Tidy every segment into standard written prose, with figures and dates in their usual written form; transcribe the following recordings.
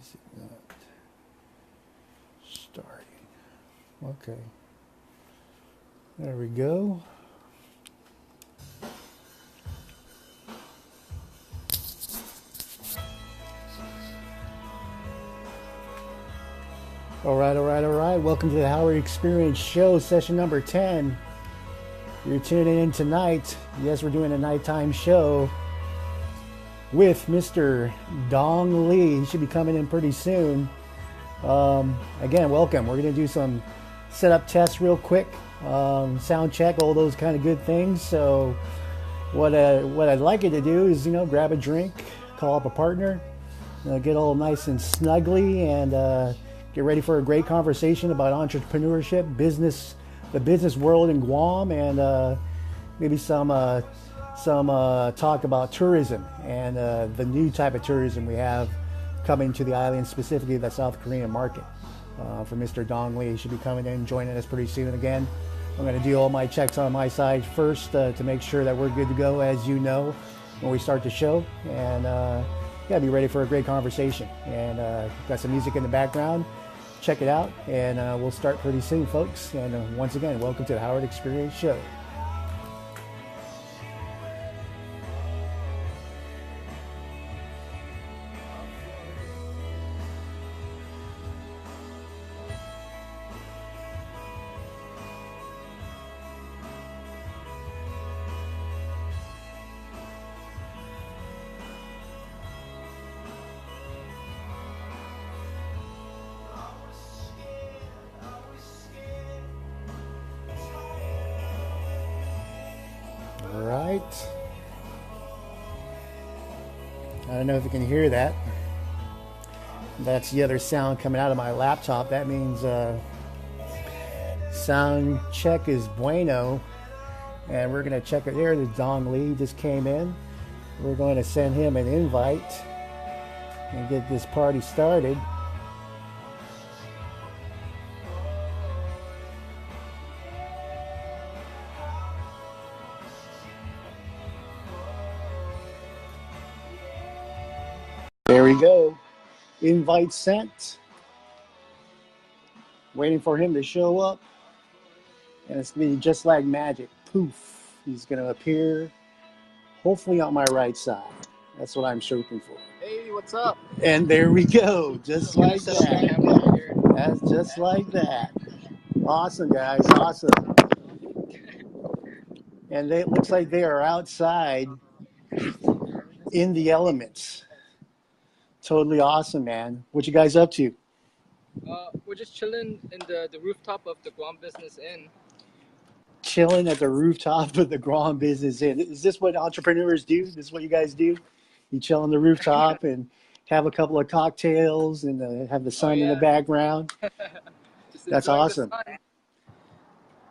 is it not starting? Okay. There we go. All right, all right, all right. Welcome to the Howard Experience Show, session number 10. You're tuning in tonight. Yes, we're doing a nighttime show with Mr. Dong Lee. He should be coming in pretty soon. Again, welcome. We're going to do some setup tests real quick, sound check, all those kind of good things. So what I'd like you to do is, grab a drink, call up a partner, get all nice and snuggly, and get ready for a great conversation about entrepreneurship, business, the business world in Guam, and maybe some talk about tourism and the new type of tourism we have coming to the island, specifically the South Korean market. For Mr. Dong Lee, he should be coming in, joining us pretty soon again. I'm going to do all my checks on my side first to make sure that we're good to go, as you know, when we start the show. And be ready for a great conversation. And got some music in the background. Check it out, and we'll start pretty soon, folks. And once again, welcome to the Howard Experience Show. All right. I don't know if you can hear that. That's the other sound coming out of my laptop. That means sound check is bueno. And we're going to check it there. The Dong Lee just came in. We're going to send him an invite and get this party started. There we go. Invite sent. Waiting for him to show up. And it's going to be just like magic. Poof. He's going to appear, hopefully on my right side. That's what I'm shooting for. Hey, what's up? And there we go. Just like that. That's just like that. Awesome, guys. Awesome. And it looks like they are outside in the elements. Totally awesome, man. What you guys up to? We're just chilling in the rooftop of the Guam Business Inn. Chilling at the rooftop of the Guam Business Inn. Is this what entrepreneurs do? This is what you guys do? You chill on the rooftop and have a couple of cocktails and have the sun in the background. That's awesome.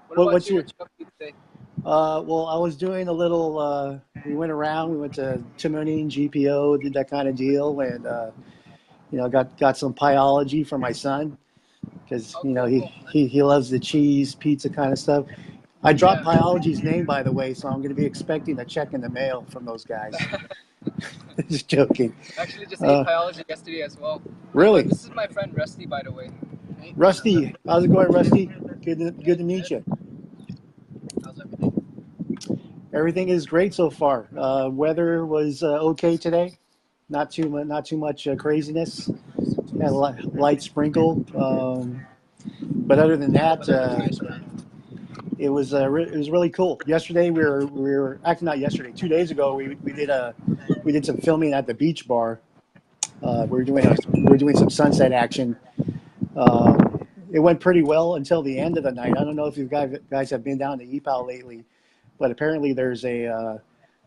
What about you? What you up to today? Well, I was doing a little, we went around, we went to Timoning, GPO, did that kind of deal, and, got some pieology for my son, because, he loves the cheese, pizza kind of stuff. I dropped Pieology's name, by the way, so I'm going to be expecting a check in the mail from those guys. Just joking. Actually, just ate Pieology yesterday as well. Really? This is my friend Rusty, by the way. Hey. Rusty, how's it going, Rusty? Good to meet you. How's everything? Everything is great so far. Weather was okay today. Not too much craziness. Had a light sprinkle, but other than that, it was really cool. Yesterday we were actually not yesterday. 2 days ago we did some filming at the beach bar. We were doing some sunset action. It went pretty well until the end of the night. I don't know if you guys have been down to EPAL lately, but apparently there's a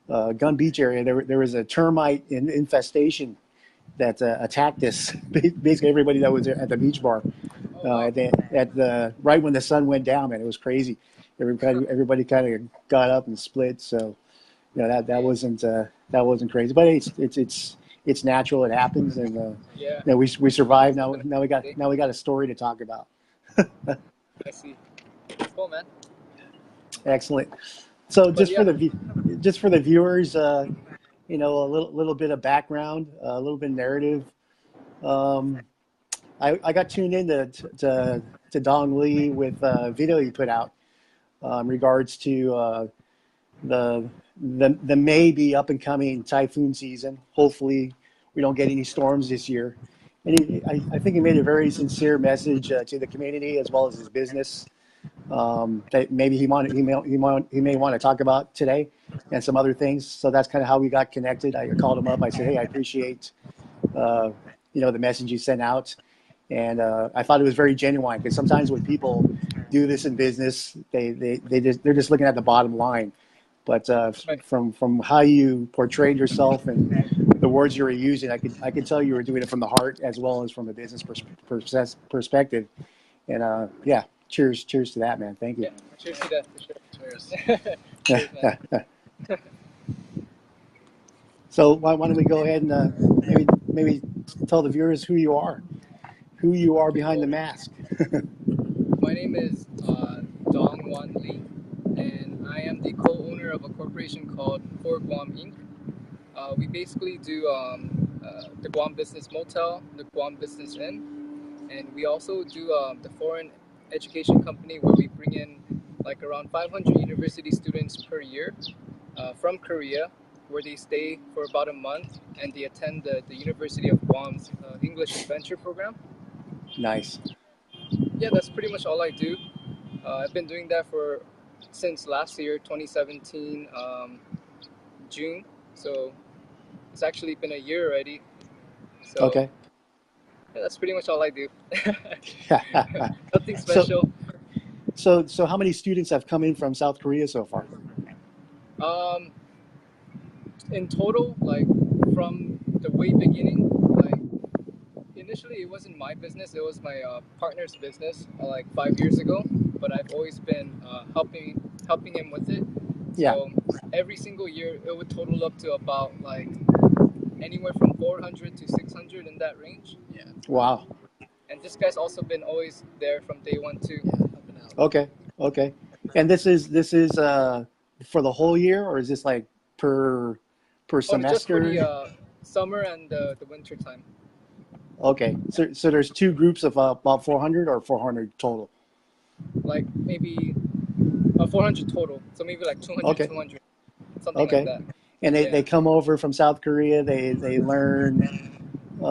Gun Beach area. There was a termite infestation that attacked us. Basically, everybody that was at the beach bar right when the sun went down, man, it was crazy. Everybody kind of got up and split. So, that wasn't crazy, but it's natural. It happens, and we survived. Now we got a story to talk about. I see. Cool, man. Excellent. So just for the viewers, a little bit of background, a little bit of narrative. Um, I got tuned into to Dong Lee with a video he put out in regards to the the maybe up and coming typhoon season. Hopefully, we don't get any storms this year. And I think he made a very sincere message to the community as well as his business that maybe he may want to talk about today and some other things. So that's kind of how we got connected. I called him up. I said, "Hey, I appreciate uh, the message you sent out," and I thought it was very genuine because sometimes when people do this in business, they're just looking at the bottom line. But Right. from how you portrayed yourself and the words you were using, I could tell you were doing it from the heart as well as from a business perspective. And yeah, cheers to that, man. Thank you. Yeah. Cheers to that for sure. Cheers. Cheers, man. So why don't we go ahead and maybe tell the viewers who you are behind the Cool. mask. My name is Dong Wan Lee, and I am the co-owner of a corporation called For Guam Inc. We basically do the Guam Business Motel, the Guam Business Inn, and we also do the foreign education company where we bring in like around 500 university students per year from Korea, where they stay for about a month and they attend the University of Guam's English Adventure program. Nice. Yeah, that's pretty much all I do. I've been doing that for since last year, 2017, June. So it's actually been a year already. So Okay. yeah, that's pretty much all I do. Nothing so special. so how many students have come in from South Korea so far? Um, in total, like from the way beginning, like initially it wasn't my business; it was my partner's business, like 5 years ago. But I've always been helping him with it. Yeah. So every single year, it would total up to about like anywhere from 400 to 600 in that range. Yeah. Wow. And this guy's also been always there from day one too. Yeah. Helping out. Okay. Okay. And this is for the whole year, or is this like per Oh, just for semester? the summer and the winter time. Okay. So there's two groups of about 400 or 400 total. Like maybe 400 total. So maybe like 200, Okay. 200, something like Okay. that. And Yeah. they come over from South Korea. They learn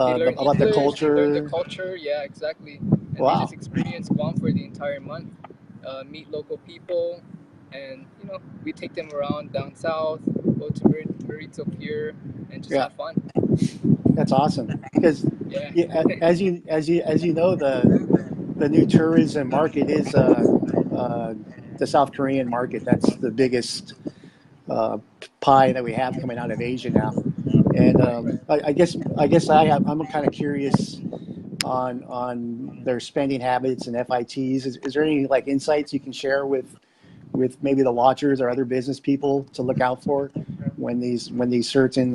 They learn about the English, they learn the culture. culture. Yeah, exactly. And they just Wow. experience Guam for the entire month, meet local people, and we take them around down south, go to Burrito Pier, and just Yeah. have fun. That's awesome. Because Yeah. yeah, as you know, the new tourism market is uh, the South Korean market. That's the biggest uh, pie that we have coming out of Asia now. And Right. I guess I'm kind of curious on their spending habits and FITs. Is there any like insights you can share with maybe the watchers or other business people to look out for when these certain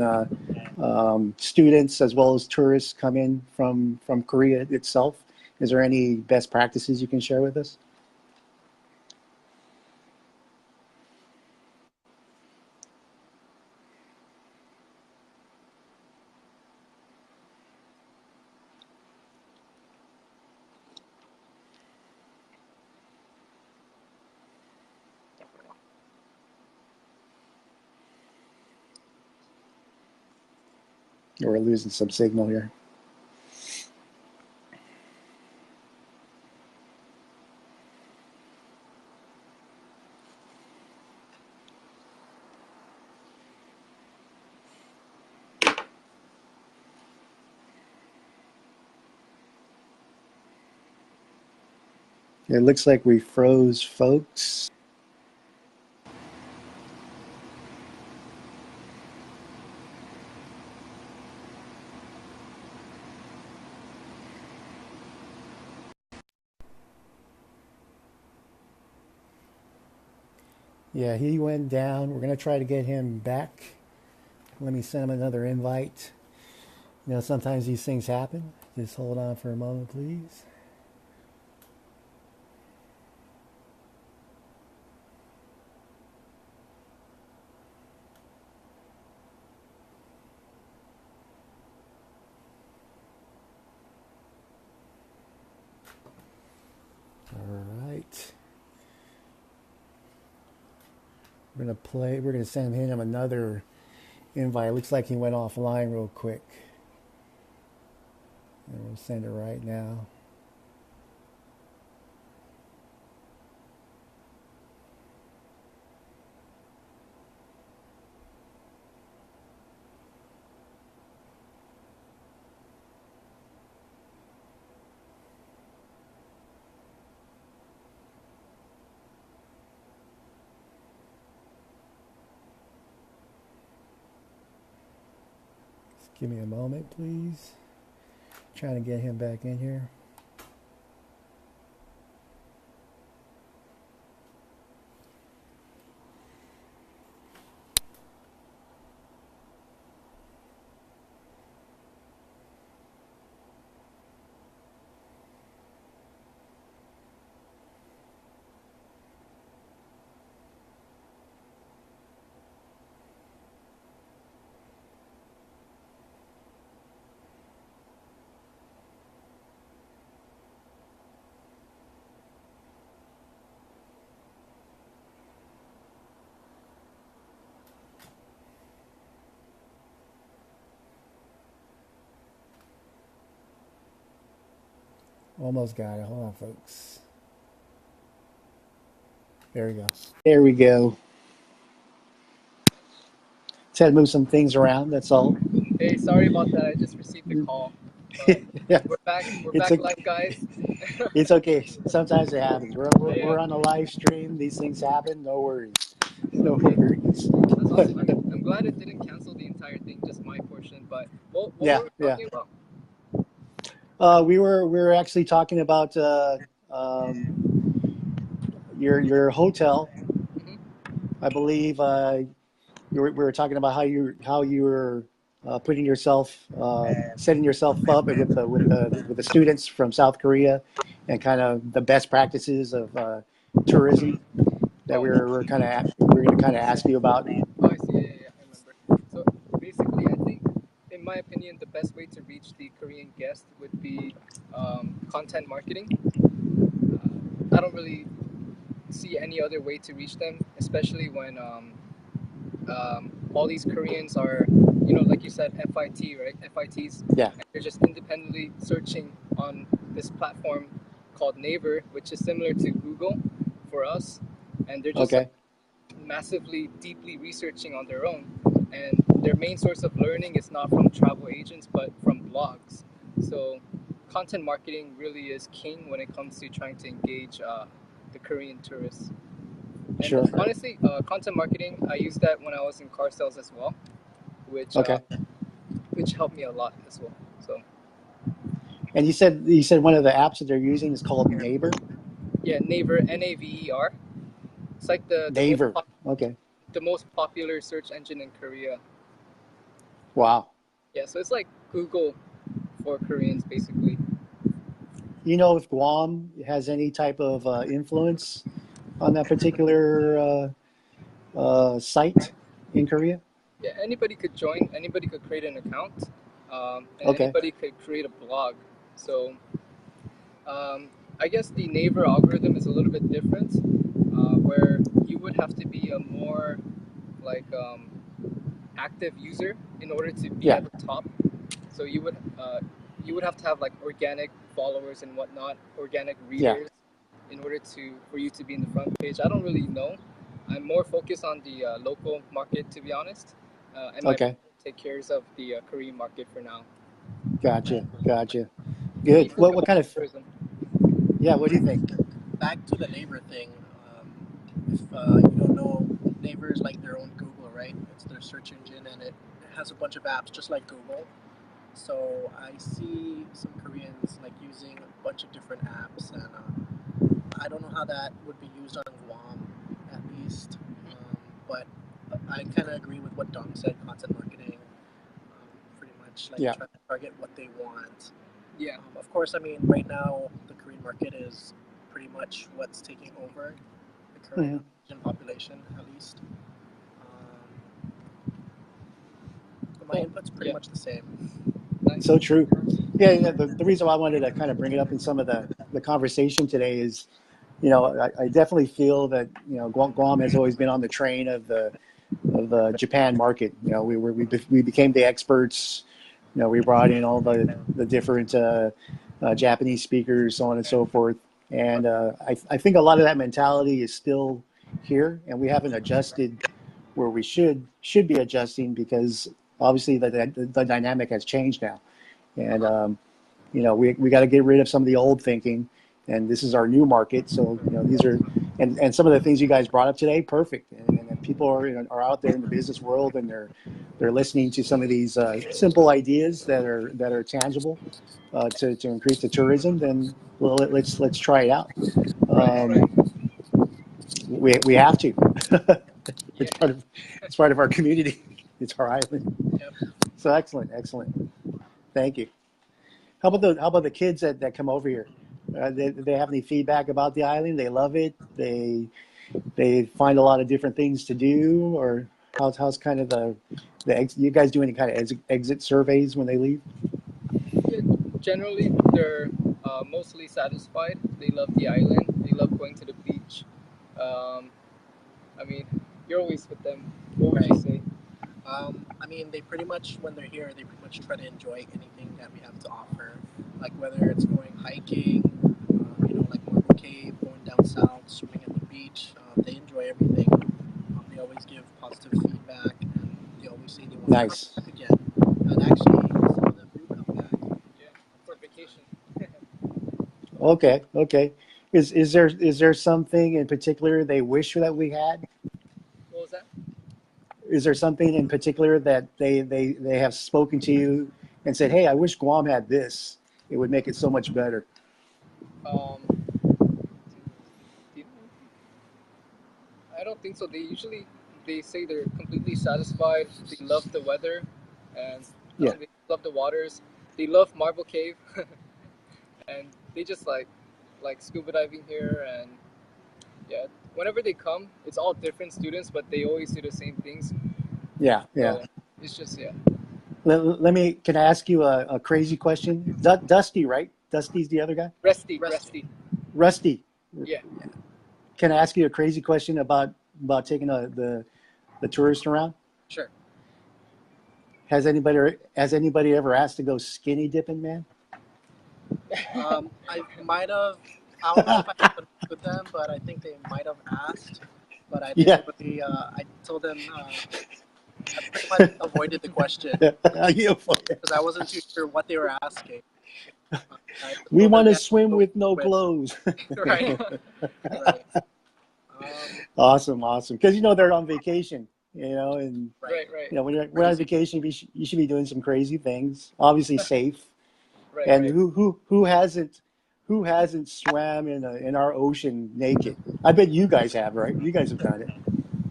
students as well as tourists come in from Korea itself? Is there any best practices you can share with us? We're losing some signal here. It looks like we froze folks. Yeah, he went down. We're going to try to get him back. Let me send him another invite. Sometimes these things happen. Just hold on for a moment, please. right. We're gonna play. We're gonna send him another invite. Looks like he went offline real quick. And we'll send it right now. Just give me a moment, please. Trying to get him back in here. Almost got it. Hold on, folks. There we go. There we go. Just had to move some things around. That's all. Hey, sorry about that. I just received a call, but Yeah, we're back. We're it's back a, live, guys. it's okay. Sometimes it happens. Yeah, We're on a live stream. These things happen. No worries. No okay, worries. that's awesome. I'm glad it didn't cancel the entire thing, just my portion. But what Yeah, were we yeah. talking about? We were actually talking about um, your hotel. Hmm. I believe we were talking about how you were putting yourself setting yourself up with the students from South Korea, and kind of the best practices of tourism that Oh, we're going to kind of ask you about. oh, I see. Yeah, yeah, yeah, I remember. So basically, I think, in my opinion, the best way to reach the Korean guest would be content marketing. I don't really see any other way to reach them, especially when all these Koreans are, like you said, FIT, right? FITs, Yeah. and they're just independently searching on this platform called Naver, which is similar to Google for us, and they're just like Okay. massively, deeply researching on their own. And their main source of learning is not from travel agents, but from blogs. So, content marketing really is king when it comes to trying to engage the Korean tourists. And Sure. honestly, content marketing, I used that when I was in car sales as well, which uh, Okay. which helped me a lot as well. So And you said one of the apps that they're using is called Neighbor. yeah, Naver, Naver. It's like Naver. Okay. the most popular search engine in Korea. Wow. Yeah, so it's like Google for Koreans, basically. You know if Guam has any type of influence on that particular site in Korea? Yeah, anybody could join. Anybody could create an account, and Okay. anybody could create a blog. So I guess the Naver algorithm is a little bit different, where you would have to be a more like active user in order to be Yeah. at the top. So you would have to have like organic followers and whatnot, organic Yeah. readers, in order to for you to be in the front page. I don't really know. I'm more focused on the local market, to be honest, and my Okay. take cares of the Korean market for now. Gotcha. Gotcha. What do you Good. think What about kind of tourism? yeah, what do you think? Back to the neighbor thing. If you don't know, Naver is like their own Google, right? It's their search engine, and it has a bunch of apps just like Google. So I see some Koreans like using a bunch of different apps, and I don't know how that would be used on Guam, at least. But I kind of agree with what Dong said. Content marketing, pretty much like Yeah. trying to target what they want. Yeah. Of course, I mean, right now the Korean market is pretty much what's taking over the Hmm. Korean Asian population, at least. Um, but my Well, input's pretty yeah. much the same. So Nice. true. Yeah, yeah. The reason why I wanted to kind of bring it up in some of the conversation today is I definitely feel that Guam has always been on the train of the Japan market. We became the experts. We brought in all the different Japanese speakers, so on and so forth. And I think a lot of that mentality is still here, and we haven't adjusted where we should be adjusting, because obviously the dynamic has changed now. And we got to get rid of some of the old thinking, and this is our new market. So these are, and some of the things you guys brought up today, perfect. And people are out there in the business world, and they're listening to some of these simple ideas that are tangible to increase the tourism. Then well, let's try it out. Right, right. We have to. Yeah. It's part of our community. It's our island. Yep. So excellent, excellent. Thank you. How about the kids that come over here? They have any feedback about the island? They love it. They find a lot of different things to do, or how's kind of you guys do any kind of exit surveys when they leave? Yeah, generally, they're mostly satisfied. They love the island. They love going to the beach. Um, I mean, you're always with them. What would you Right. say? I mean, they pretty much, when they're here, they pretty much try to enjoy anything that we have to offer. Like whether it's going hiking, like Marble Cave, going down south, swimming at the beach. They enjoy everything. They always give positive feedback, and they always say they want to come Nice. back again. And actually, some of them do come back. Yeah, for vacation. Okay, okay. Is there something in particular they wish that we had? What was that? Is there something in particular that they have spoken to you and said, "Hey, I wish Guam had this. It would make it so much better." Um, I don't think so. They say they're completely satisfied. They love the weather, and Yeah, they love the waters. They love Marble Cave, and they just like scuba diving here. And yeah, whenever they come, it's all different students, but they always do the same things. yeah, yeah. So it's just yeah. Can I ask you a crazy question? Dusty, right? Dusty's the other guy? Resty, Resting. resty. Rusty, Yeah. can I ask you a crazy question about taking the tourist around? Sure. Has anybody ever asked to go skinny dipping, man? I might have. I don't know if I put up with them, but I think they might have asked. But I Yeah. didn't really. I told them. I pretty much avoided the question You- because I wasn't too sure what they were asking. I we told them want they to had to swim go with no with clothes. right, right, Awesome, awesome. Because they're on vacation, and right, Right, right, when you're on crazy. vacation, you should be doing some crazy things. Obviously safe. right, And right. who hasn't swam in our ocean naked? I bet you guys have, right? You guys have done it.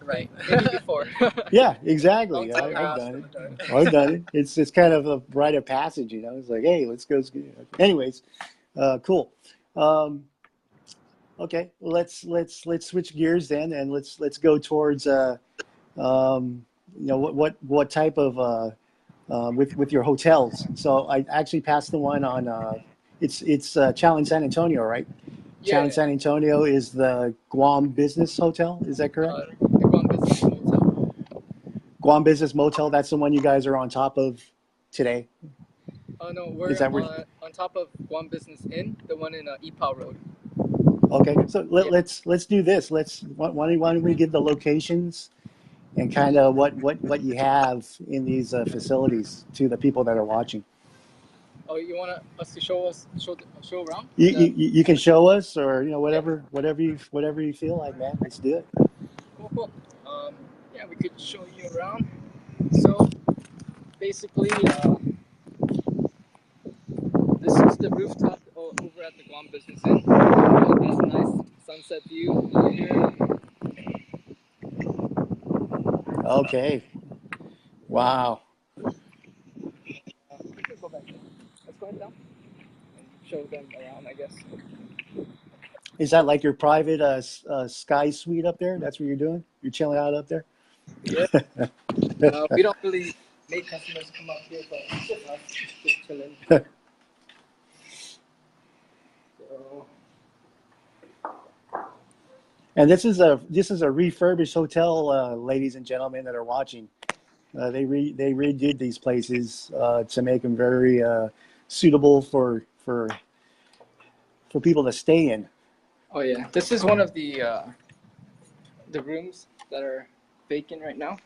Right. Maybe before. Yeah, Long exactly. time I've ago. done it. Done. I've done it. It's kind of a rite of passage, It's like, hey, let's go. Anyways, cool. Um, okay, let's switch gears then, and let's go towards what type of with your hotels. So I actually passed the one on. It's Chow in San Antonio, right? Chow in Yeah. San Antonio is the Guam Business Hotel. Is that correct? The Guam Business Motel. Guam Business Motel. That's the one you guys are on top of today. Oh no, Is we're that where? on top of Guam Business Inn, the one in Ipao Road. Okay. So Yeah. let's do this. Why don't we give the locations and kind of what you have in these facilities to the people that are watching. Oh, you want us to show around? You, Is that you can show us, or yeah? whatever you feel like, man. Let's do it. Cool, cool. Yeah, we could show you around. So basically, this is the rooftop over at the Guam Business Inn. That's a nice sunset view over here. Okay. Wow. We could go back there. Let's go ahead down and show them around, I guess. Is that like your private sky suite up there? That's what you're doing? You're chilling out up there? Yeah. We don't really make customers come up here, but it's just us just chilling. So, And this is a refurbished hotel, ladies and gentlemen that are watching. They redid these places to make them very suitable for people to stay in. Oh yeah, this is one of the rooms that are vacant right now.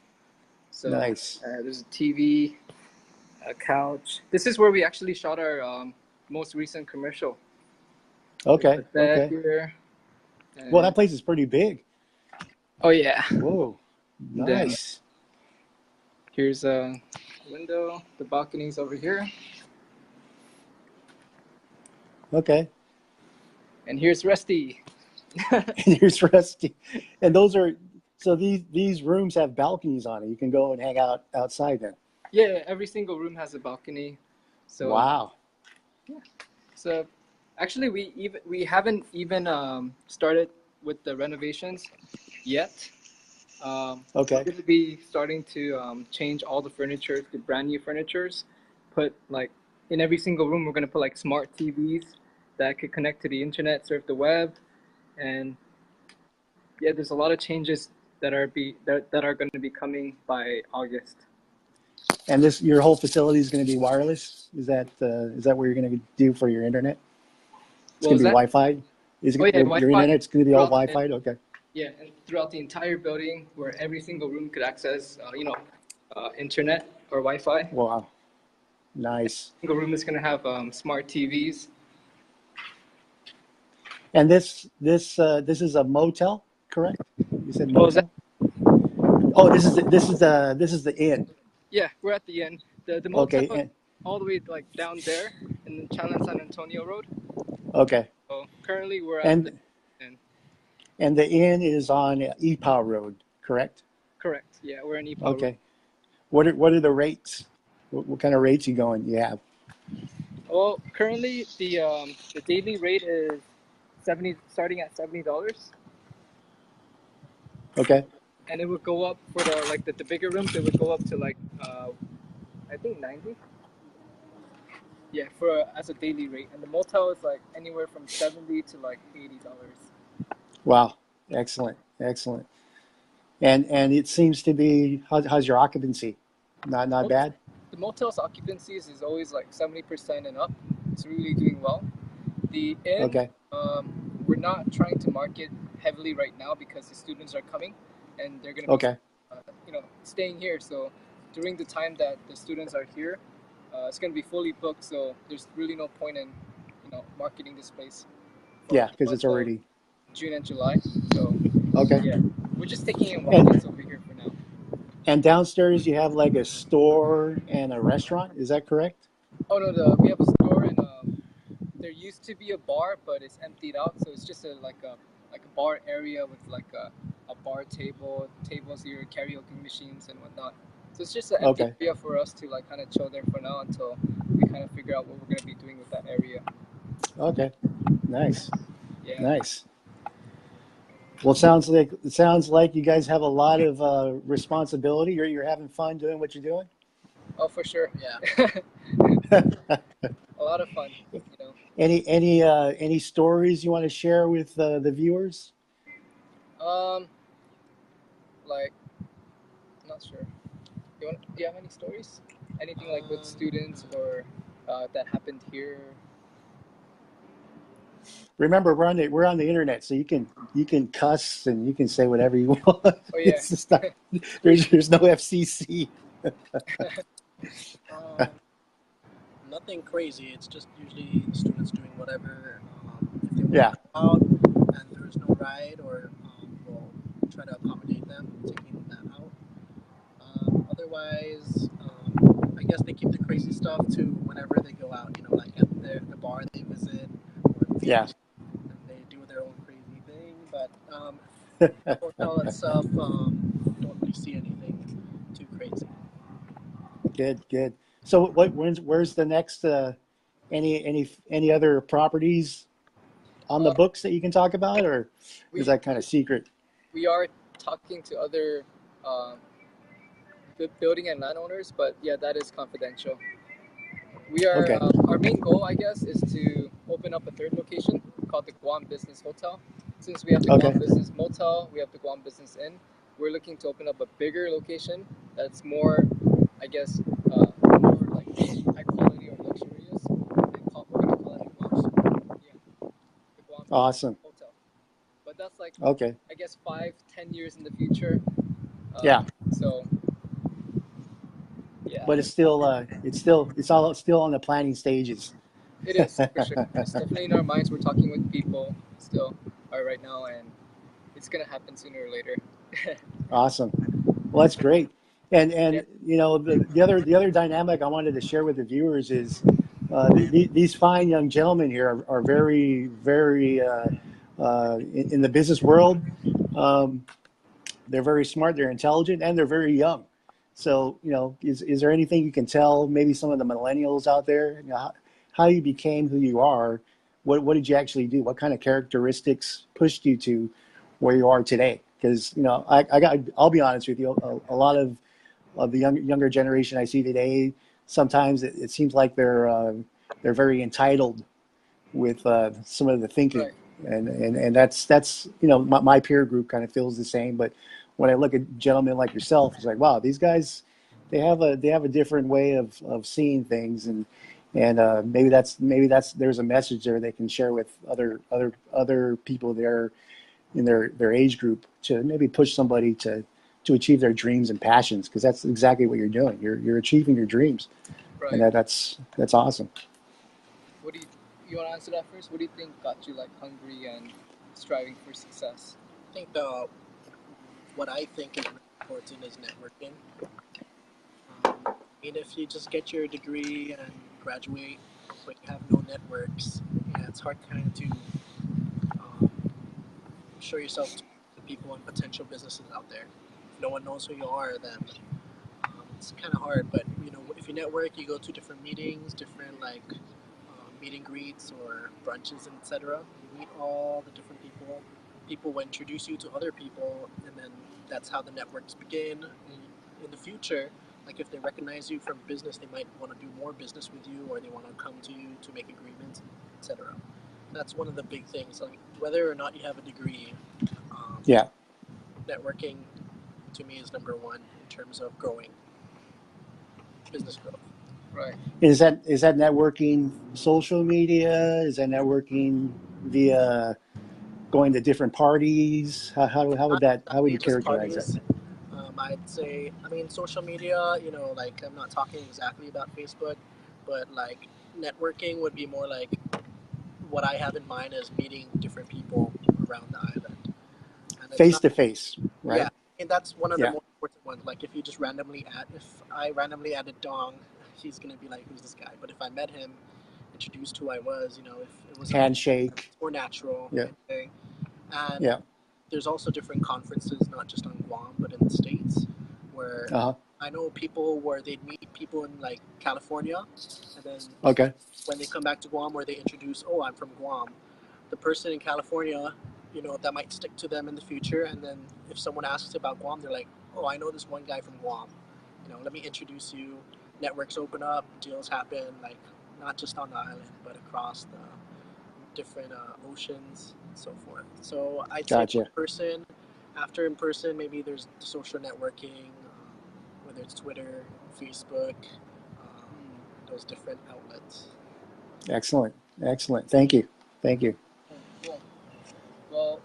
So Nice. there's a TV, a couch. This is where we actually shot our most recent commercial. Okay. The bed Okay. here. Well, that place is pretty big. Oh yeah. Whoa. Then Nice. here's a window. The balcony's over here. Okay. And here's Rusty. And here's Rusty. And those are so these rooms have balconies on it. You can go and hang out outside then. Yeah, every single room has a balcony. So Wow. So actually we haven't even started with the renovations yet. We're Okay. going to be starting to change all the furniture to brand new furnitures. Put like in every single room, we're going to put like smart TVs that could connect to the internet, surf the web, and yeah, there's a lot of changes that are going to be coming by August. And this your whole facility is going to be wireless. Is that what you're going to do for your internet? It's What going was to be that? Wi-Fi. Is Oh it, yeah, your Wi-Fi internet's going to be all throughout. Wi-Fi? Okay. Yeah, and throughout the entire building, where every single room could access, internet or Wi-Fi. Wow. Nice. Single room is going to have smart TVs. And this is a motel, correct? You said What was that? motel. Oh, this is the inn. Yeah, we're at the end. The motel Okay. is all the way like down there in the Chandler San Antonio Road. Okay. So currently we're at the And end. and the inn is on Epow Road, correct? Correct. Yeah, we're in Ipoh Road. Okay. What are the rates? What kind of rates you have? Well, currently the daily rate is starting at $70, Okay. and it would go up for the bigger rooms. It would go up to like I think 90. Yeah, for as a daily rate, and the motel is like anywhere from 70 to like $80. Wow. Excellent. Excellent. And it seems to be how's your occupancy? Not bad. The motel's occupancies is always like 70% and up. It's really doing well. The inn, Okay. we're not trying to market heavily right now because the students are coming, and they're going to be, Okay. staying here. So during the time that the students are here, it's going to be fully booked. So there's really no point in, marketing this place for Yeah, the because it's months of already June and July. So okay. yeah, we're just taking in walk-ins over here for now. And downstairs you have like a store and a restaurant. Is that correct? Oh no, we have a store, and there used to be a bar, but it's emptied out. So it's just a bar area with like a bar tables here, karaoke machines and whatnot. So it's just an empty Okay. area for us to like kind of chill there for now until we kind of figure out what we're gonna be doing with that area. Okay. Nice. Yeah. Nice. Well, it sounds like you guys have a lot of responsibility. You're having fun doing what you're doing. Oh, for sure. Yeah. A lot of fun. You know. Any stories you want to share with the viewers? Um, like, I'm not sure. Do you have any stories? Anything like with students or that happened here? Remember, we're on the internet, so you can cuss and you can say whatever you want. Oh yeah. It's just not, there's no FCC. Nothing crazy. It's just usually the students doing whatever. If they want Yeah. to go out and there's no ride, or we'll try to accommodate them, taking them out. Otherwise, I guess they keep the crazy stuff to whenever they go out. Like at the bar they visit, or the beach, Yeah. and they do their own crazy thing. But the hotel itself, don't really see anything too crazy. Good. So where's the next any other properties on the Uh, books that you can talk about, or is we that kind of secret? we are talking to other building and landowners, but yeah, that is confidential. We are Okay. our main goal, I guess, is to open up a third location called the Guam Business Hotel. since we have the Okay. Guam Business Motel, we have the Guam Business Inn. We're looking to open up a bigger location that's more, I guess, more like high quality or luxurious. We're gonna call it the Guam Awesome. Hotel. But that's like, Okay. I guess, 5-10 years in the future. Yeah. So yeah, But it's all still on the planning stages. it is for sure. It's definitely in our minds. We're talking with people still right now, and it's gonna happen sooner or later. Awesome. Well, that's great. Yeah, And you know the other dynamic I wanted to share with the viewers is these fine young gentlemen here are very in the business world. Um, they're very smart, they're intelligent, and they're very young. So, you know, is there anything you can tell maybe some of the millennials out there, you know, how you became who you are? What did you actually do? What kind of characteristics pushed you to where you are today? Because, you know, I'll be honest with you, a lot of the younger generation I see today, sometimes it seems like they're very entitled with some of the thinking, right, and that's you know my peer group kind of feels the same. But when I look at gentlemen like yourself, it's like, wow, these guys they have a different way of seeing things, and maybe that's there's a message there they can share with other people there in their age group to maybe push somebody to achieve their dreams and passions, because that's exactly what you're doing. You're achieving your dreams, and right. that's awesome. What do you want to answer that first? What do you think got you like hungry and striving for success? I think the what I think is really important is networking. I mean, if you just get your degree and graduate, but you have no networks, yeah, it's hard kind of to um, show yourself to the people and potential businesses out there. If no one knows who you are, then it's kind of hard. But you know, if you network, you go to different meetings, different like meet and greets or brunches, etc. You meet all the different people. People will introduce you to other people, and then that's how the networks begin. In the future, like if they recognize you from business, they might want to do more business with you, or they want to come to you to make agreements, etc. That's one of the big things. Like whether or not you have a degree, um, Yeah. networking to me is number one in terms of growing business growth. Right. Is that networking social media? Is that networking via going to different parties? Not How would exactly you just characterize that? parties. I'd say, I mean, social media, you know, like I'm not talking exactly about Facebook, but like networking would be more like what I have in mind is meeting different people around the island. And it's Face not, to face, yeah, right? and that's one of the Yeah. most important ones. Like if you just randomly if I randomly added Dong, he's going to be like, who's this guy? But if I met him, introduced who I was, you know, if it was Handshake. more natural, Yeah. okay? And Yeah. there's also different conferences, not just on Guam, but in the States, where Uh-huh. I know people where they'd meet people in like California, and then Okay. when they come back to Guam, where they introduce, oh, I'm from Guam, the person in California, you know, that might stick to them in the future. And then if someone asks about Guam, they're like, oh, I know this one guy from Guam. You know, let me introduce you. Networks open up, deals happen, like not just on the island, but across the different oceans and so forth. So I'd say in Gotcha. person, after in person, maybe there's social networking, whether it's Twitter, Facebook, those different outlets. Excellent. Excellent. Thank you. Thank you. Cool. Well,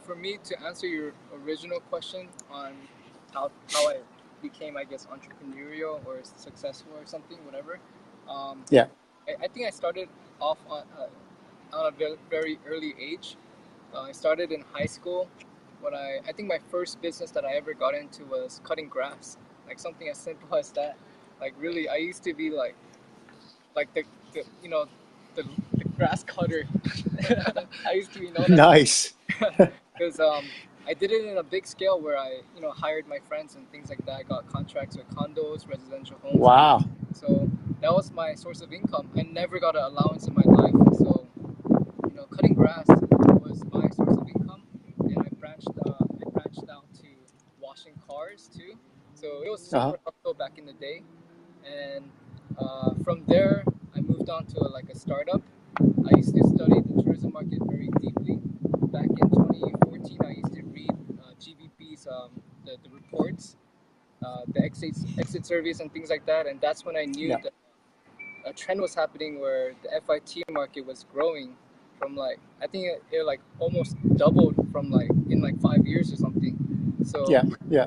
for me to answer your original question on how I became, I guess, entrepreneurial or successful or something, whatever. Yeah. I think I started off on a very early age. I started in high school. When I think my first business that I ever got into was cutting grass, like something as simple as that. Like really, I used to be like the you know the grass cutter. I used to be known as Nice. because I did it in a big scale where I hired my friends and things like that. I got contracts with condos, residential homes. Wow. So that was my source of income. I never got an allowance in my life, so cutting grass was my source of income, and I branched out to washing cars too. So it was Uh-huh. super helpful back in the day, and from there I moved on to like a startup. I used to study the tourism market very deeply back in ports, the exit surveys and things like that. And that's when I knew Yeah. that a trend was happening where the FIT market was growing from like, I think it like almost doubled from like in like 5 years or something. So Yeah. Yeah.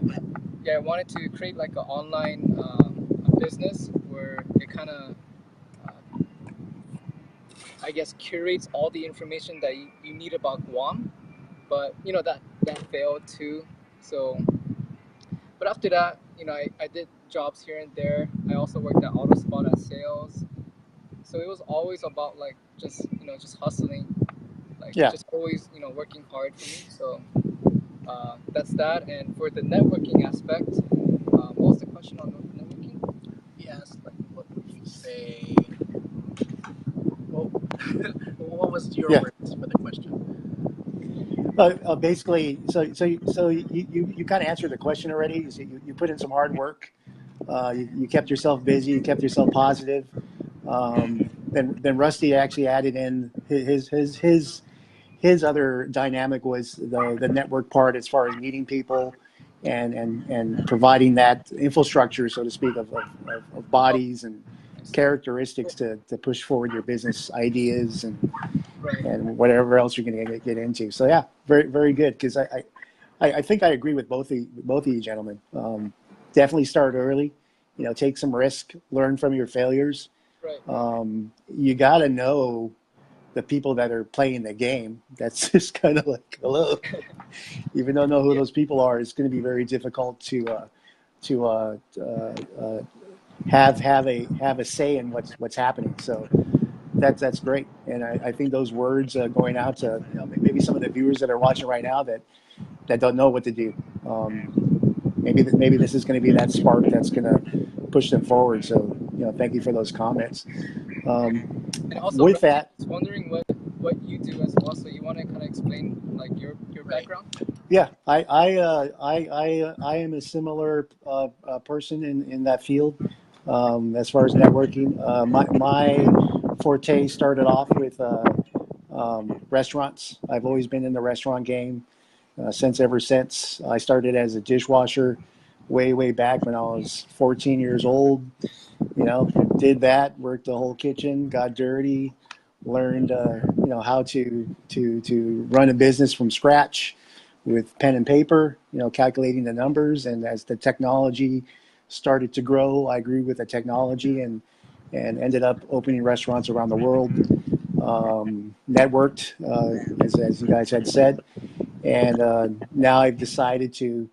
yeah, I wanted to create like an online a business where it kind of, I guess, curates all the information that you need about Guam. But that failed too. So, but after that, I did jobs here and there. I also worked at AutoSpot as sales. So it was always about like just hustling, like Yeah. just always working hard for me. So that's that. And for the networking aspect, what was the question on networking? Yes, like what would you say? Well, what was your Yeah. words for the question? Basically, so you kind of answered the question already. You put in some hard work. You kept yourself busy. You kept yourself positive. Then Rusty actually added in his other dynamic was the network part as far as meeting people and providing that infrastructure, so to speak, of Oh, bodies and I see. characteristics to push forward your business ideas Right. and whatever else you're going to get into. So yeah, very very good, because I think I agree with both of you gentlemen. Definitely start early, take some risk, learn from your failures. Right. You got to know the people that are playing the game. That's just kind of like, hello. Even though I know who Yeah. those people are, it's going to be very difficult to have a say in what's happening. So that's great, and I think those words going out to maybe some of the viewers that are watching right now that don't know what to do. Maybe this is going to be that spark that's going to push them forward. So thank you for those comments. And also, With Rusty, I that, was wondering what you do as well. So you want to kind of explain like your Right. background? yeah, I am a similar person in that field as far as networking. My forte started off with restaurants. I've always been in the restaurant game ever since. I started as a dishwasher way back when I was 14 years old. Did that, worked the whole kitchen, got dirty, learned how to run a business from scratch with pen and paper, calculating the numbers. And as the technology started to grow, I grew with the technology and ended up opening restaurants around the world. Networked, as you guys had said, and now I've decided to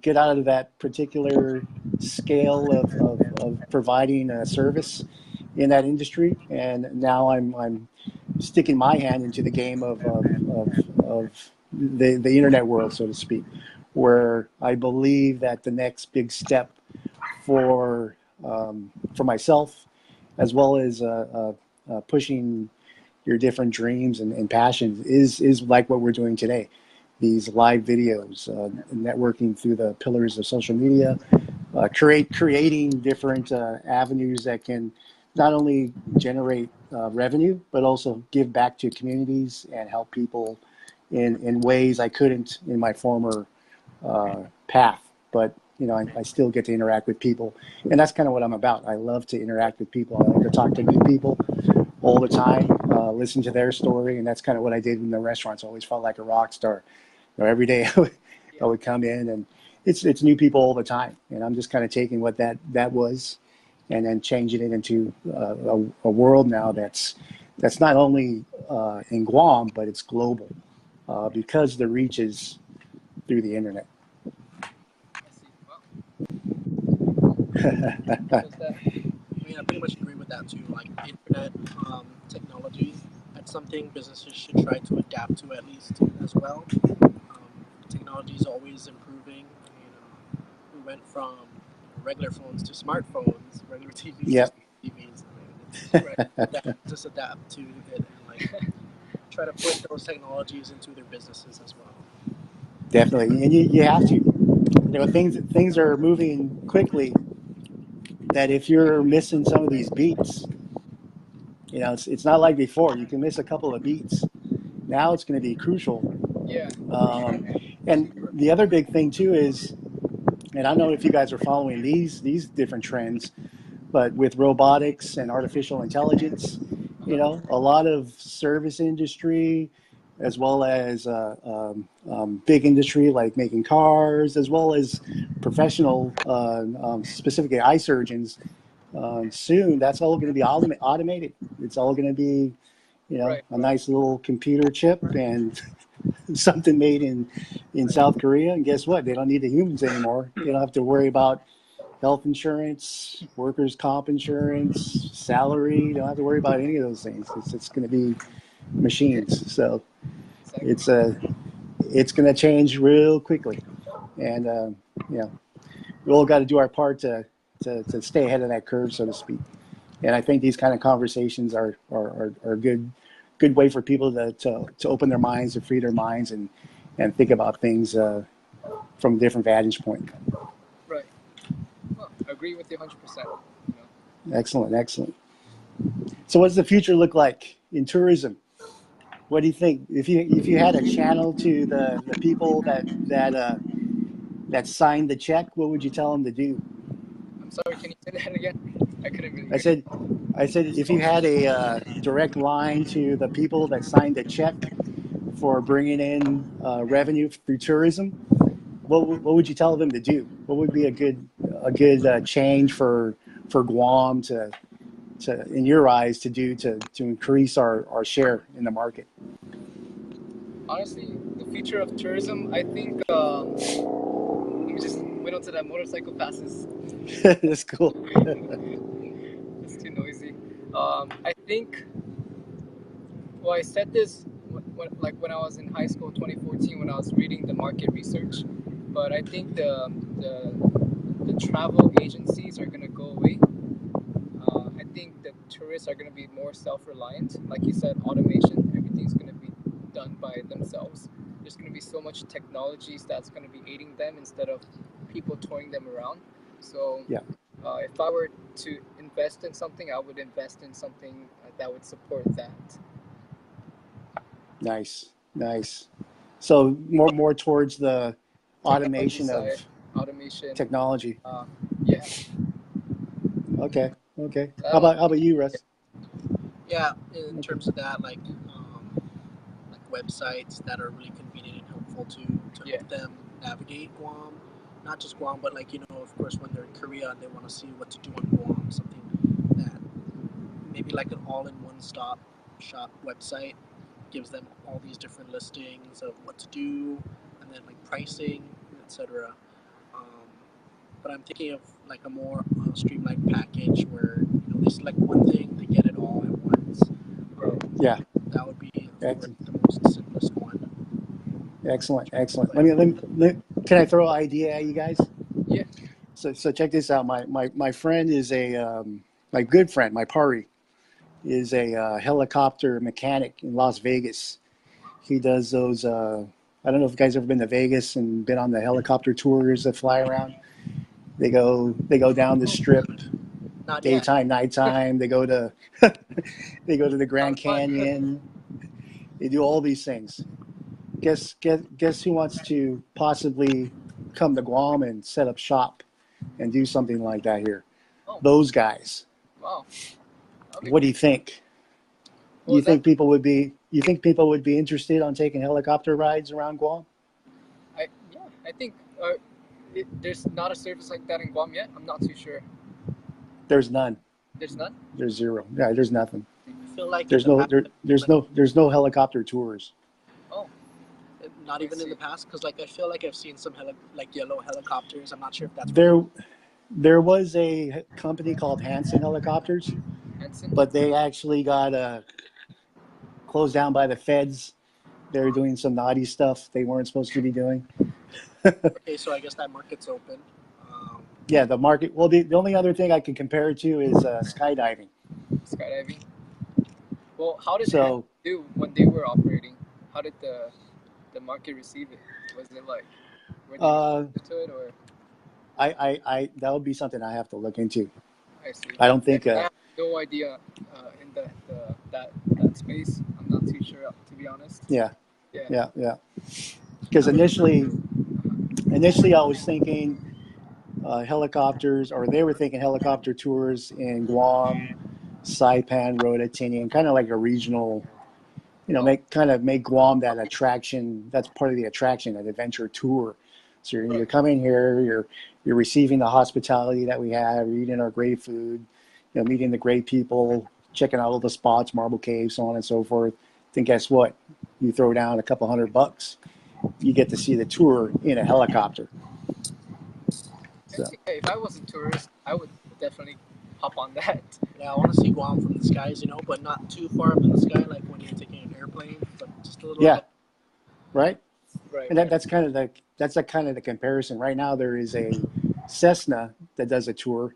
get out of that particular scale of providing a service in that industry, and now I'm sticking my hand into the game of the internet world, so to speak, where I believe that the next big step for myself, as well as pushing your different dreams and passions, is like what we're doing today. These live videos, networking through the pillars of social media, creating different avenues that can not only generate revenue, but also give back to communities and help people in ways I couldn't in my former path. But I still get to interact with people, and that's kind of what I'm about. I love to interact with people. I like to talk to new people all the time, listen to their story, and that's kind of what I did in the restaurants. I always felt like a rock star. Every day I would come in, and it's new people all the time, and I'm just kind of taking what that was, and then changing it into a world now that's not only in Guam, but it's global because the reach is through the internet. I see. Wow. Was that? I mean, I pretty much agree with that too. Like internet technology, that's something businesses should try to adapt to at least as well. Technology is always improving. We went from regular phones to smartphones, regular TVs to Yep. TVs. Right. Just adapt to it and like try to put those technologies into their businesses as well. Definitely, and you have to. Things are moving quickly. That if you're missing some of these beats, it's not like before. You can miss a couple of beats. Now it's going to be crucial. Yeah. Um, and the other big thing too is And I don't know if you guys are following these different trends, but with robotics and artificial intelligence, a lot of service industry, as well as big industry like making cars, as well as professional, specifically eye surgeons. Soon, that's all going to be automated. It's all going to be, Right, a right. nice little computer chip and something made in South Korea. And guess what? They don't need the humans anymore. They don't have to worry about health insurance, workers' comp insurance, salary. You don't have to worry about any of those things. It's going to be machines. So Exactly. it's it's going to change real quickly, and we all got to do our part to stay ahead of that curve, so to speak. And I think these kind of conversations are good way for people to open their minds, to free their minds, and think about things from a different vantage point. Right. Well, I agree with you 100%. Excellent, excellent. So, what does the future look like in tourism? What do you think? If you had a channel to the people that signed the check, what would you tell them to do? I'm sorry, can you say that again? I couldn't really I hear you. said, I said, if you had a direct line to the people that signed the check for bringing in revenue through tourism, what would you tell them to do? What would be a good change for Guam to in your eyes to do to increase our share in the market? Honestly, the future of tourism, I think, let me just wait until that motorcycle passes. That's cool. It's too noisy. I think, well, I said this like when I was in high school, 2014, when I was reading the market research. But I think the travel agencies are gonna go away. I think the tourists are gonna be more self-reliant. Like you said, automation, everything's gonna be done by themselves. There's gonna be so much technologies that's gonna be aiding them instead of people touring them around. So Yeah, if I were to invest in something, I would invest in something that would support that. nice, nice. So more towards the Technology automation side, of automation. technology. Uh, yeah, Okay, okay. How that one. about how about you, Russ? Yeah, in Okay. terms of that, like websites that are really convenient and helpful to Yeah, help them navigate Guam, not just Guam, but like of course, when they're in Korea and they want to see what to do on Guam, something that maybe like an all-in-one stop shop website gives them all these different listings of what to do and then like pricing, etc. Um, but I'm thinking of like a more streamlined package where they select one thing, they get it all at once. right. Yeah. That would be, of course, Excellent. the most simplest one. Excellent. Excellent. Can I throw an idea at you guys? Yeah. So check this out. My friend is my good friend, my pari, is a helicopter mechanic in Las Vegas. He does those. I don't know if you guys ever been to Vegas and been on the helicopter tours that fly around. They go down the strip, Not yet. daytime, nighttime. They go to the Grand Sounds fun. Canyon. They do all these things. Guess who wants to possibly come to Guam and set up shop and do something like that here? Oh, Those guys. wow. That'll be What do cool. you think? Do Well, you that think people would be? You think people would be interested on taking helicopter rides around Guam? I think there's not a service like that in Guam yet. I'm not too sure. There's none. There's none. There's zero. Yeah, there's nothing. I feel like in There's the no past, there, there's no there's no helicopter tours. Oh, not I even in see. the past, because like I feel like I've seen some like yellow helicopters. I'm not sure if that's what. There was a company called Hanson Helicopters, Henson. but they actually got closed down by the feds. They were doing some naughty stuff they weren't supposed to be doing. Okay, so I guess that market's open. Um, Yeah, the market. Well, the only other thing I can compare it to is skydiving. Skydiving. Well, how did Henson So do when they were operating? How did the market receive it? Was it like were they uh, receptive to it or? I that would be something I have to look into. I see. I don't Yeah, think. 'cause I have no idea in that space. I'm not too sure to be honest. Yeah, Yeah. yeah, yeah. Because initially I was thinking helicopters, or they were thinking helicopter tours in Guam, Saipan, Rota, Tinian, kind of like a regional, Oh, make Guam that attraction. That's part of the attraction, an adventure tour. So you're right. coming here, you're receiving the hospitality that we have, you're eating our great food, meeting the great people, checking out all the spots, Marble Cave, so on and so forth. Then guess what? You throw down a couple $100, you get to see the tour in a helicopter. So. If I was a tourist, I would definitely hop on that. Yeah, I want to see Guam from the skies, but not too far up in the sky, like when you're taking an airplane, but just a little Yeah, bit. right. Right, And right. that's kind of the comparison. Right now, there is a Cessna that does a tour,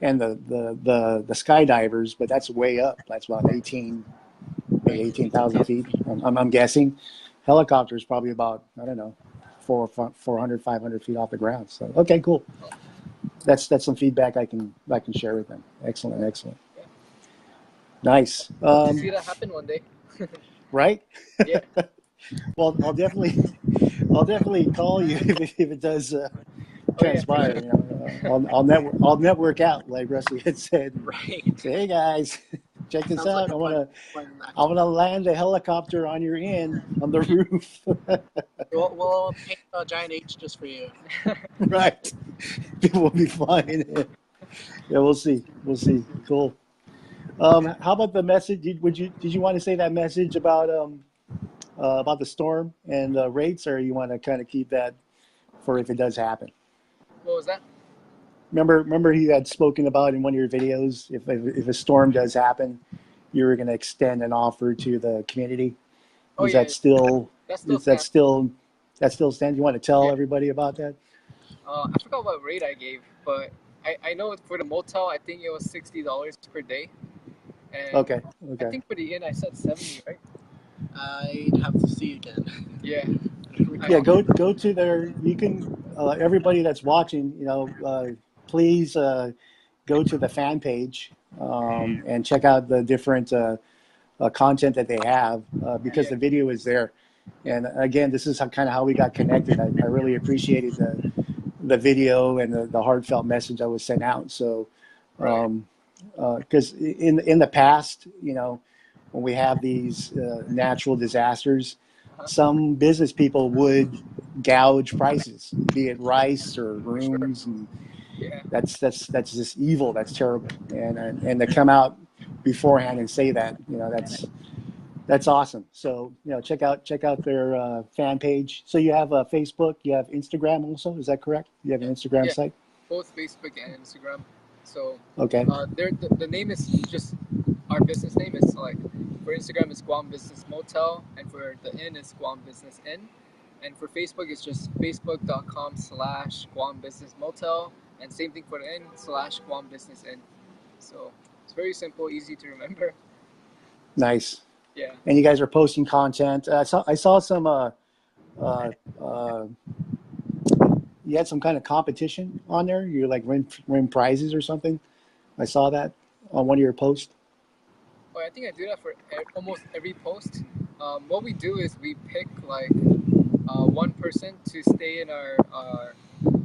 and the skydivers, but that's way up. That's about 18, maybe Right. 18,000 feet. I'm guessing. Helicopter is probably about, I don't know, 400, 500 feet off the ground. So okay, cool. That's some feedback I can share with them. Excellent, excellent, Yeah. nice. Hope to see that happen one day. Right. Yeah. Well, I'll definitely call you if it does Oh yeah, for transpire. sure. I'll network out, like Rusty had said, and Right. say, hey guys, check this Sounds like out. a I fun, wanna fun I activity. wanna land a helicopter on your inn on the roof. We'll paint a giant H just for you. Right. People will be flying. Yeah, we'll see. We'll see. Cool. How about the message? Did you want to say that message about the storm and the rates, or you want to kind of keep that for if it does happen? What was that? Remember, you had spoken about in one of your videos, if a storm does happen, you were going to extend an offer to the community. Oh Is yeah, that still that still is that stands. still that still stands? You want to tell Yeah. everybody about that? I forgot what rate I gave, but I know for the motel, I think it was $60 per day, and Okay, I okay. think for the inn I said 70, right? I'd have to see again. Yeah. I don't I Yeah, recall. go to their. You can everybody that's watching, please go to the fan page and check out the different content that they have because Yeah. the video is there. And again, this is kind of how we got connected. I really appreciated the video and the heartfelt message that was sent out. So, Right. because in the past, when we have these natural disasters, Uh-huh. some business people would gouge prices, be it rice or For sure. rooms, and Yeah. that's just evil. That's terrible. And to come out beforehand and say that, that's awesome. So check out their fan page. So you have Facebook, you have Instagram also. Is that correct? You have an Instagram Yeah. site. Both Facebook and Instagram. So, Okay. the name is just our business name is like for Instagram it's Guam Business Motel, and for the inn it's Guam Business Inn, and for Facebook it's just facebook.com/Guam Business Motel, and same thing for the inn /Guam Business Inn. So it's very simple, easy to remember. Nice. Yeah. And you guys are posting content. I saw some. Uh, you had some kind of competition on there. You like win prizes or something. I saw that on one of your posts. Oh, I think I do that for almost every post. What we do is we pick like one person to stay in our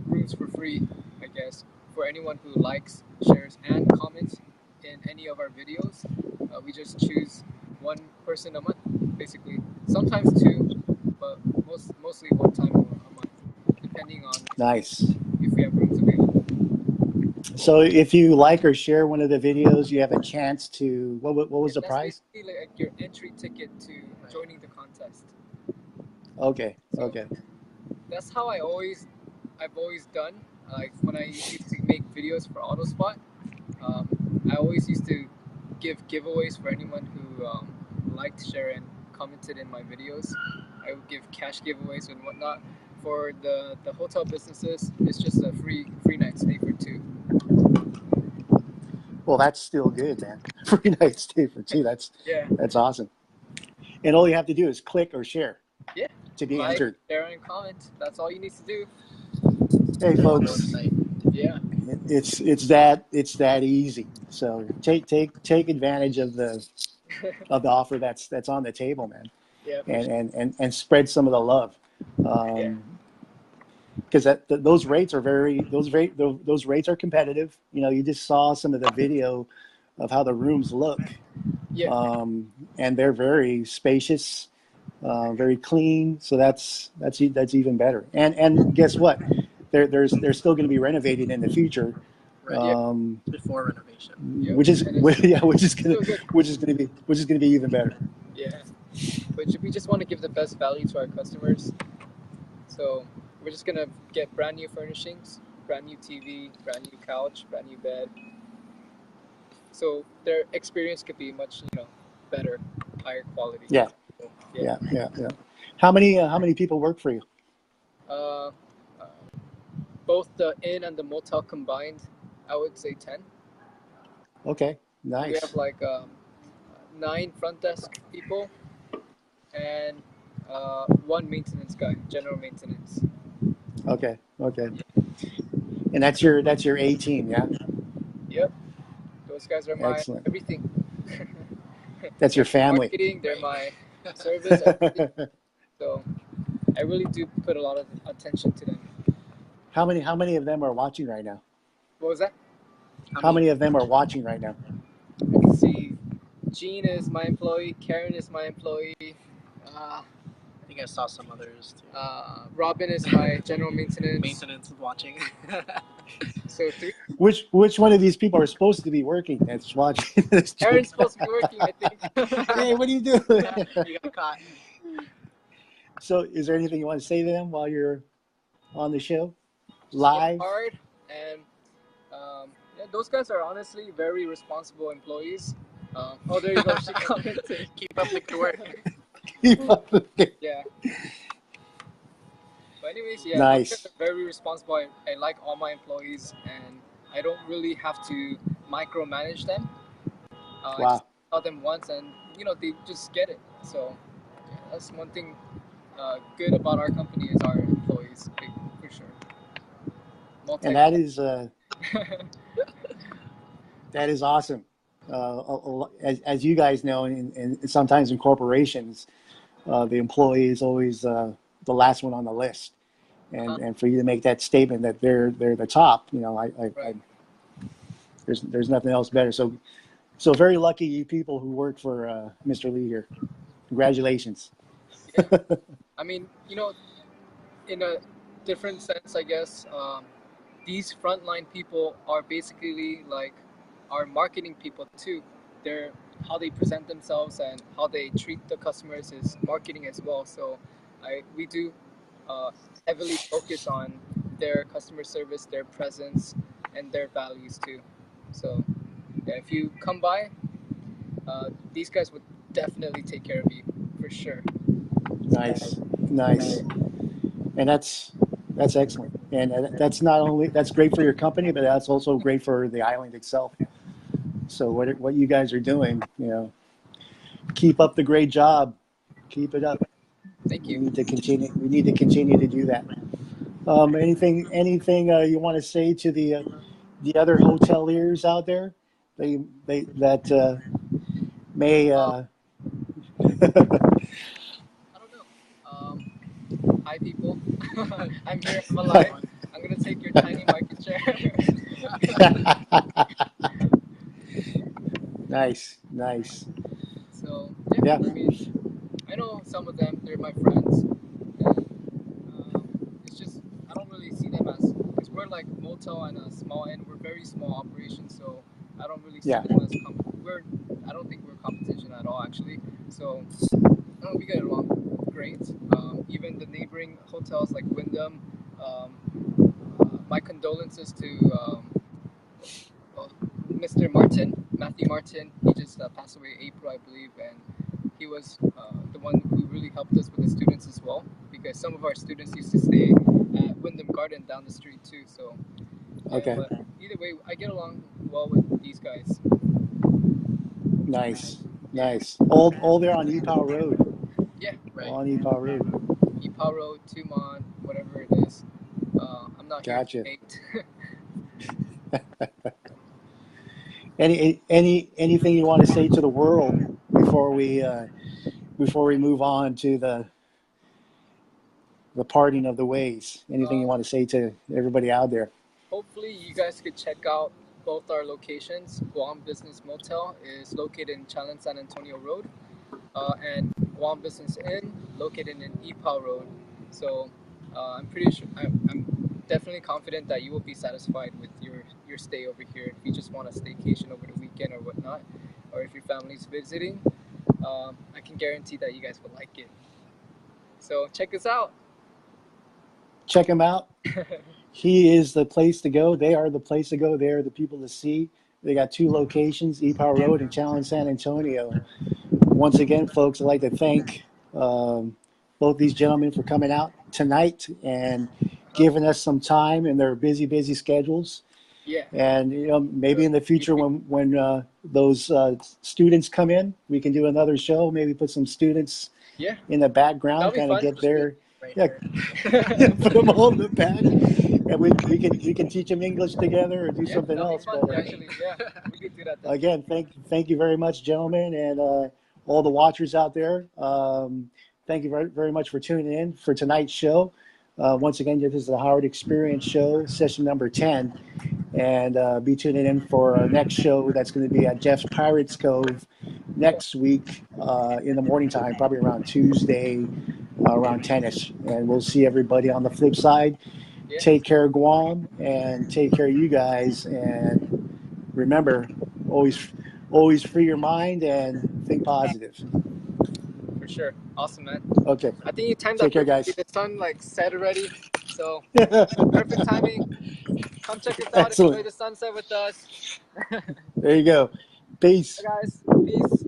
rooms for free, I guess, for anyone who likes, shares, and comments in any of our videos. We just choose one person a month, basically. Sometimes two, but mostly one time a month, depending on Nice. if we have rooms available. So if you like or share one of the videos, you have a chance to what Yeah, was the that's prize? basically like your entry ticket to joining the contest. Okay. So Okay. that's how I've always done. Like when I used to make videos for Autospot, um, I always used to give giveaways for anyone who liked, shared, and commented in my videos. I would give cash giveaways and whatnot. For the hotel businesses, it's just a free night stay for two. Well, that's still good, man. Free night stay for two. That's Yeah, that's awesome. And all you have to do is click or share yeah. to be Like, entered. share, and comment. That's all you need to do. Hey, They're on the folks, website. Yeah, it's that easy. So take advantage of the offer that's on the table, man, yeah, for and sure. and and, and spread some of the love. Yeah, Um, because those rates are those rates are competitive. You know, you just saw some of the video of how the rooms look, Yeah, and they're very spacious, very clean. So that's even better. And guess what? They're still going to be renovated in the future, Right. yeah, um, Before renovation. yep. which is And it's yeah, still good. which is gonna be even better. Yeah, but we just want to give the best value to our customers. So we're just gonna get brand new furnishings, brand new TV, brand new couch, brand new bed. So their experience could be much, better, higher quality. Yeah, Yeah. yeah. How many people work for you? Uh, uh, Both the inn and the motel combined, I would say 10. Okay, And we have nice. like 9 front desk people and one maintenance guy, general maintenance. Okay. And that's your A team, yeah. Yep, those guys are my Excellent. everything. That's They're your my family. marketing, they're Right. my service, everything. So I really do put a lot of attention to them. How many of them are watching right now? What was that? How How many? many of them are watching right now? I can see Jean is my employee, Karen is my employee, uh, I think I saw some others too. Robin is my general maintenance. Maintenance is watching. So 3. Which one of these people are supposed to be working that's watching this joke? Karen's supposed to be working, I think. Hey, what are you doing? You got caught. So, is there anything you want to say to them while you're on the show? Just work Live? hard, and yeah, those guys are honestly very responsible employees. Oh, there you go. She commented. Keep up the good work. Yeah. But anyways, yeah, those guys Nice. are very responsible. I like all my employees, and I don't really have to micromanage them. I just Wow. tell them once, and they just get it. So yeah, that's one thing good about our company is our employees, like, for sure. And Multi. that is awesome. As you guys know, and sometimes in corporations, the employee is always the last one on the list. Uh-huh. And for you to make that statement that they're the top, Right. there's nothing else better. So very lucky you people who work for Mr. Lee here. Congratulations. Yeah. I mean, in a different sense, I guess, these frontline people are basically like our marketing people too. They're how they present themselves and how they treat the customers is marketing as well. So, we do uh, heavily focus on their customer service, their presence, and their values too. So, yeah, if you come by, these guys would definitely take care of you for sure. Nice, nice, and that's excellent. And that's not only that's great for your company, but that's also great for the island itself. So what you guys are doing, keep up the great job. Keep it up. Thank We you. need to continue. We need to continue to do that. Anything you want to say to the other hoteliers out there? They that may. Um, I don't know. Hi, people. I'm here. I'm alive. I'm gonna take your tiny market share. Nice. So Yeah, yeah, I mean, I know some of them. They're my friends, and it's just I don't really see them as because we're like motel and a small end. We're very small operations, so I don't really see yeah. them as we're. I don't think we're competition at all, actually. So we get along great. Even the neighboring hotels like Wyndham. My condolences to well, Mr. Martin, Matthew Martin. He just passed away April, I believe, and he was the one who really helped us with the students as well, because some of our students used to stay at Wyndham Garden down the street too. So, yeah, Okay. but either way, I get along well with these guys. Yeah, Nice. All there on Epow Road. yeah, Right. All on Epow Road. Epaw Road, Tumon, whatever it is. I'm not here to Gotcha. hate. Anything you want to say to the world before we move on to the parting of the ways. Anything you want to say to everybody out there? Hopefully, you guys could check out both our locations. Guam Business Motel is located in Chalon San Antonio Road, and Guam Business Inn located in Ipao Road. So I'm pretty sure I'm definitely confident that you will be satisfied with your stay over here. If you just want a staycation over the weekend or whatnot, or if your family's visiting, I can guarantee that you guys will like it. So check us out. Check him out. He is the place to go. They are the place to go. They are the people to see. They got 2 locations, Ipao Road and Chalon San Antonio. Once again, folks, I'd like to thank both these gentlemen for coming out tonight and giving us some time in their busy schedules. Yeah. And maybe in the future when those students come in, we can do another show. Maybe put some students in the background, kind of get their put them all in the back, and we can teach them English together or do something else. Fun, but actually, we could do that. Again, thank you very much, gentlemen, and all the watchers out there. Thank you very, very much for tuning in for tonight's show. Once again, this is the Howard Experience Show, session number 10. And be tuning in for our next show that's going to be at Jeff's Pirates Cove next week in the morning time, probably around Tuesday, around 10ish. And we'll see everybody on the flip side. Yeah. Take care of Guam and take care of you guys. And remember, always free your mind and think positive. For sure. Awesome, man. Okay. I think you timed Take care, guys. The sun set already, so perfect timing. Come check us out. Excellent. Enjoy the sunset with us. There you go. Peace. Hey guys. Peace.